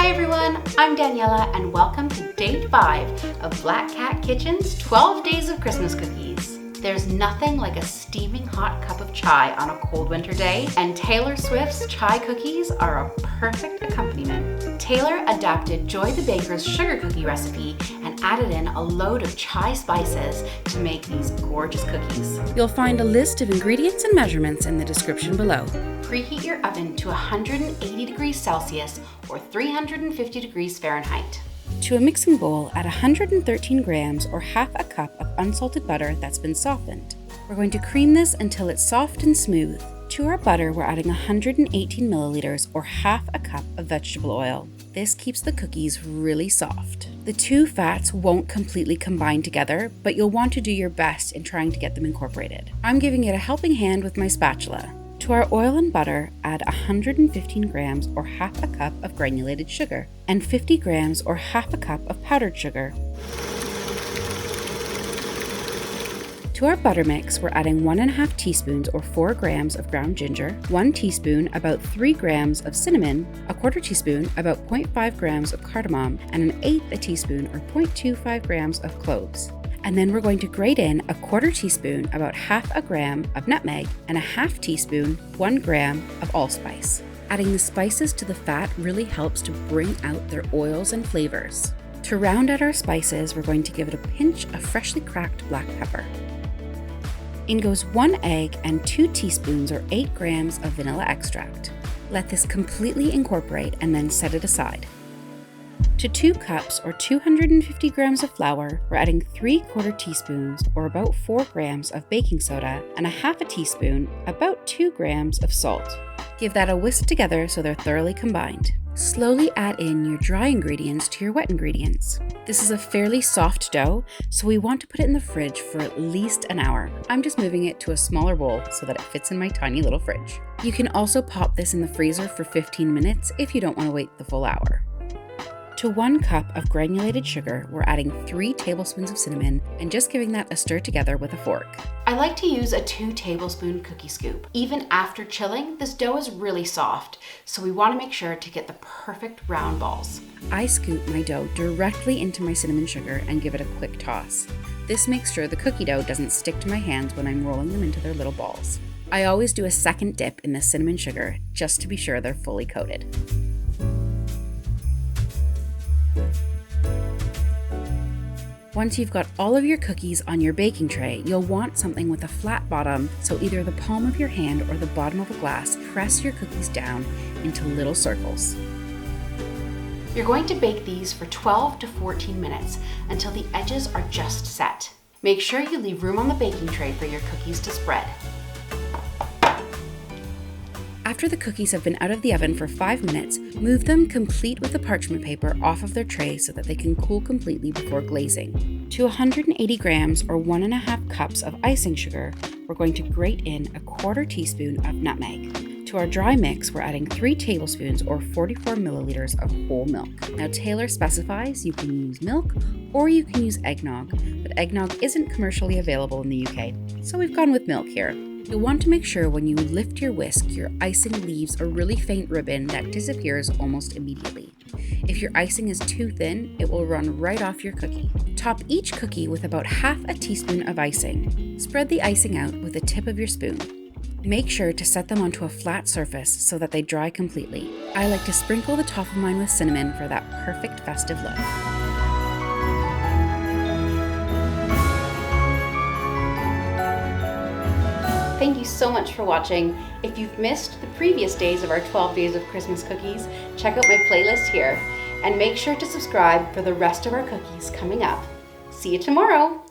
Hi everyone, I'm Daniela and welcome to day 5 of Black Cat Kitchen's 12 Days of Christmas Cookies. There's nothing like a steaming hot cup of chai on a cold winter day, and Taylor Swift's chai cookies are a perfect accompaniment. Taylor adapted Joy the Baker's sugar cookie recipe and added in a load of chai spices to make these gorgeous cookies. You'll find a list of ingredients and measurements in the description below. Preheat your oven to 180 degrees Celsius or 350 degrees Fahrenheit. To a mixing bowl, add 113 grams or half a cup of unsalted butter that's been softened. We're going to cream this until it's soft and smooth. To our butter, we're adding 118 milliliters or half a cup of vegetable oil. This keeps the cookies really soft. The two fats won't completely combine together, but you'll want to do your best in trying to get them incorporated. I'm giving it a helping hand with my spatula. To our oil and butter, add 115 grams or half a cup of granulated sugar and 50 grams or half a cup of powdered sugar. To our butter mix, we're adding 1.5 teaspoons or 4 grams of ground ginger, 1 teaspoon, about 3 grams of cinnamon, a quarter teaspoon, about 0.5 grams of cardamom, and 1/8 teaspoon or 0.25 grams of cloves. And then we're going to grate in a quarter teaspoon, about half a gram of nutmeg, and a half teaspoon, 1 gram of allspice. Adding the spices to the fat really helps to bring out their oils and flavors. To round out our spices, we're going to give it a pinch of freshly cracked black pepper. In goes 1 egg and 2 teaspoons or 8 grams of vanilla extract. Let this completely incorporate and then set it aside. To 2 cups or 250 grams of flour, we're adding 3/4 teaspoons or about 4 grams of baking soda and a half a teaspoon, about 2 grams of salt. Give that a whisk together so they're thoroughly combined. Slowly add in your dry ingredients to your wet ingredients. This is a fairly soft dough, so we want to put it in the fridge for at least an hour. I'm just moving it to a smaller bowl so that it fits in my tiny little fridge. You can also pop this in the freezer for 15 minutes if you don't want to wait the full hour. To 1 cup of granulated sugar, we're adding 3 tablespoons of cinnamon and just giving that a stir together with a fork. I like to use a 2 tablespoon cookie scoop. Even after chilling, this dough is really soft, so we want to make sure to get the perfect round balls. I scoop my dough directly into my cinnamon sugar and give it a quick toss. This makes sure the cookie dough doesn't stick to my hands when I'm rolling them into their little balls. I always do a second dip in the cinnamon sugar just to be sure they're fully coated. Once you've got all of your cookies on your baking tray, you'll want something with a flat bottom, so either the palm of your hand or the bottom of a glass, press your cookies down into little circles. You're going to bake these for 12 to 14 minutes until the edges are just set. Make sure you leave room on the baking tray for your cookies to spread. After the cookies have been out of the oven for 5 minutes, move them complete with the parchment paper off of their tray so that they can cool completely before glazing. To 180 grams or 1.5 cups of icing sugar, we're going to grate in a quarter teaspoon of nutmeg. To our dry mix, we're adding 3 tablespoons or 44 milliliters of whole milk. Now Taylor specifies you can use milk or you can use eggnog, but eggnog isn't commercially available in the UK, so we've gone with milk here. You'll want to make sure when you lift your whisk, your icing leaves a really faint ribbon that disappears almost immediately. If your icing is too thin, it will run right off your cookie. Top each cookie with about half a teaspoon of icing. Spread the icing out with the tip of your spoon. Make sure to set them onto a flat surface so that they dry completely. I like to sprinkle the top of mine with cinnamon for that perfect festive look. Thank you so much for watching. If you've missed the previous days of our 12 Days of Christmas Cookies, check out my playlist here. And make sure to subscribe for the rest of our cookies coming up. See you tomorrow!